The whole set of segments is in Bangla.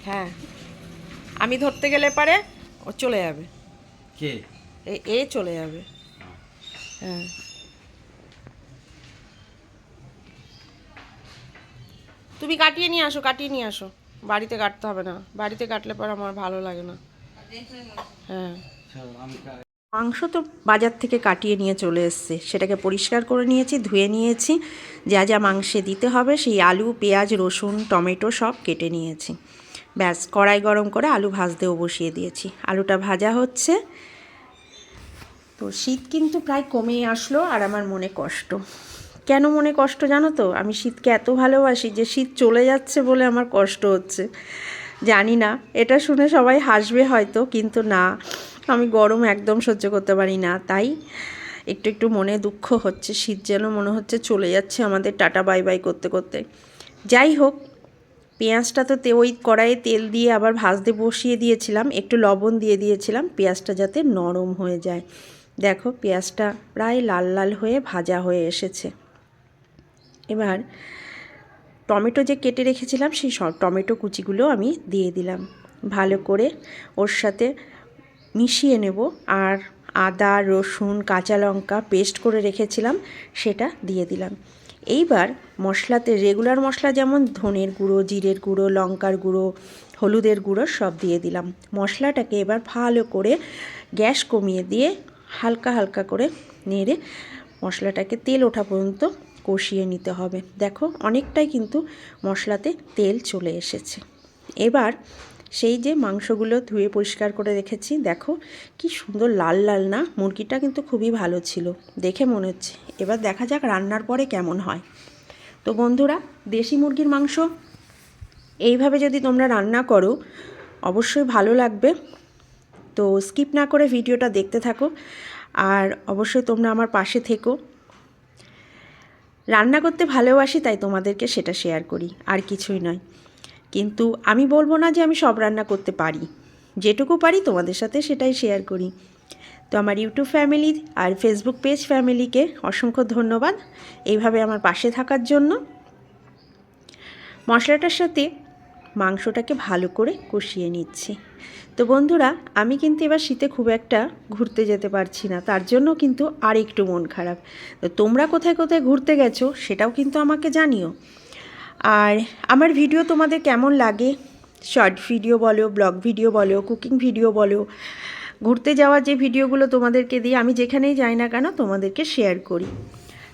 হ্যাঁ, আমি ধরতে গেলে পারে ও চলে যাবে। কে? এ চলে যাবে। হ্যাঁ, তুমি কাটিয়ে নিয়ে আসো, কাটিয়ে নিয়ে আসো। বাড়িতে কাটতে হবে না, বাড়িতে কাটলে পর আমার ভালো লাগে না। হ্যাঁ, মাংস তো বাজার থেকে কাটিয়ে নিয়ে চলে এসছে, সেটাকে পরিষ্কার করে নিয়েছি, ধুয়ে নিয়েছি। যা যা মাংসে দিতে হবে সেই আলু, পেঁয়াজ, রসুন, টমেটো সব কেটে নিয়েছি। ব্যাস, কড়াই গরম করে আলু ভাজতেও বসিয়ে দিয়েছি। আলুটা ভাজা হচ্ছে। তো শীত কিন্তু প্রায় কমেই আসলো, আর আমার মনে কষ্ট। কেন মনে কষ্ট জানো তো? আমি শীতকে এত ভালোবাসি যে শীত চলে যাচ্ছে বলে আমার কষ্ট হচ্ছে। জানি না, এটা শুনে সবাই হাসবে হয়তো, কিন্তু না, আমি গরম একদম সহ্য করতে পারি না। তাই একটু একটু মনে দুঃখ হচ্ছে, শীত যেন মনে হচ্ছে চলে যাচ্ছে আমাদের, টাটা বাই বাই করতে করতে। যাই হোক, পেঁয়াজটা তো ওই কড়াইয়ে তেল দিয়ে আবার ভাজতে বসিয়ে দিয়েছিলাম, একটু লবণ দিয়ে দিয়েছিলাম পেঁয়াজটা যাতে নরম হয়ে যায়। দেখো, পেঁয়াজটা প্রায় লাল লাল হয়ে ভাজা হয়ে এসেছে। এবার টমেটো যে কেটে রেখেছিলাম সেই সব টমেটো কুচিগুলো আমি দিয়ে দিলাম, ভালো করে ওর সাথে মিশিয়ে নেব। আর আদা, রসুন, কাঁচা লঙ্কা পেস্ট করে রেখেছিলাম সেটা দিয়ে দিলাম। এইবার মশলাতে রেগুলার মশলা যেমন ধনের গুঁড়ো, জিরের গুঁড়ো, লঙ্কার গুঁড়ো, হলুদের গুঁড়ো সব দিয়ে দিলাম। মশলাটাকে এবার ভালো করে গ্যাস কমিয়ে দিয়ে হালকা হালকা করে নেড়ে মশলাটাকে তেল ওঠা পর্যন্ত কষিয়ে নিতে হবে। দেখো, অনেকটাই কিন্তু মশলাতে তেল চলে এসেছে। এবার সেই যে মাংসগুলো ধুয়ে পরিষ্কার করে রেখেছি, দেখো কি সুন্দর লাল লাল না? মুরগিটা কিন্তু খুবই ভালো ছিল, দেখে মনে হচ্ছে। এবার দেখা যাক রান্নার পরে কেমন হয়। তো বন্ধুরা, দেশি মুরগির মাংস এইভাবে যদি তোমরা রান্না করো অবশ্যই ভালো লাগবে। তো স্কিপ না করে ভিডিওটা দেখতে থাকো, আর অবশ্যই তোমরা আমার পাশে থেকো। রান্না করতে ভালোবাসি তাই তোমাদেরকে সেটা শেয়ার করি, আর কিছুই নয়। কিন্তু আমি বলবো না যে আমি সব রান্না করতে পারি, যেটুকু পারি তোমাদের সাথে সেটাই শেয়ার করি। তো আমার ইউটিউব ফ্যামিলি আর ফেসবুক পেজ ফ্যামিলিকে অসংখ্য ধন্যবাদ এইভাবে আমার পাশে থাকার জন্য। মশলাটার সাথে মাংসটাকে ভালো করে কষিয়ে নিচ্ছি। তো বন্ধুরা, আমি কিন্তু এবার শীতে খুব একটা ঘুরতে যেতে পারছি না, তার জন্য কিন্তু আর একটু মন খারাপ। তো তোমরা কোথায় কোথায় ঘুরতে গেছো সেটাও কিন্তু আমাকে জানিও। আর আমার ভিডিও তোমাদের কেমন লাগে, শর্ট ভিডিও বলো, ব্লগ ভিডিও বলো, কুকিং ভিডিও বলো, ঘুরতে যাওয়ার যে ভিডিওগুলো তোমাদেরকে দিই, আমি যেখানেই যাই না কেন তোমাদেরকে শেয়ার করি।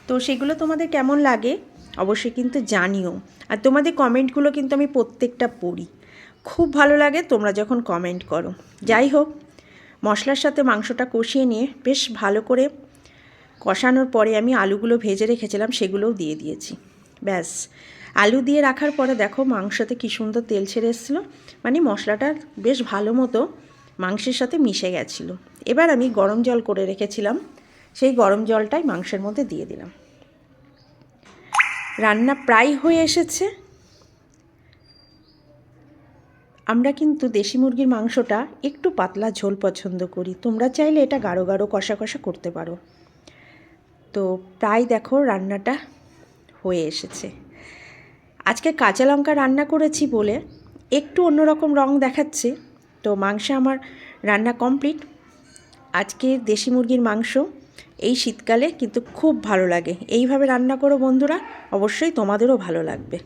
তো সেগুলো তোমাদের কেমন লাগে অবশ্যই কিন্তু জানিও। আর তোমাদের কমেন্টগুলো কিন্তু আমি প্রত্যেকটা পড়ি, খুব ভালো লাগে তোমরা যখন কমেন্ট করো। যাই হোক, মশলার সাথে মাংসটা কষিয়ে নিয়ে বেশ ভালো করে কষানোর পরে আমি আলুগুলো ভেজে রেখেছিলাম সেগুলোও দিয়ে দিয়েছি। ব্যাস, আলু দিয়ে রাখার পরে দেখো মাংসতে কী সুন্দর তেল ছেড়ে এসেছিলো, মানে মশলাটা বেশ ভালো মতো মাংসের সাথে মিশে গেছিলো। এবার আমি গরম জল করে রেখেছিলাম, সেই গরম জলটাই মাংসের মধ্যে দিয়ে দিলাম। রান্না প্রায় হয়ে এসেছে। আমরা কিন্তু দেশি মুরগির মাংসটা একটু পাতলা ঝোল পছন্দ করি, তোমরা চাইলে এটা গাঢ় গাঢ় কষা কষা করতে পারো। তো প্রায় দেখো রান্নাটা হয়ে এসেছে। আজকে কাঁচা লঙ্কা রান্না করেছি বলে একটু অন্যরকম রং দেখাচ্ছে। তো মাংস আমার রান্না কমপ্লিট। আজকে দেশি মুরগির মাংস এই শীতকালে কিন্তু খুব ভালো লাগে। এইভাবে রান্না করো বন্ধুরা, অবশ্যই তোমাদেরও ভালো লাগবে।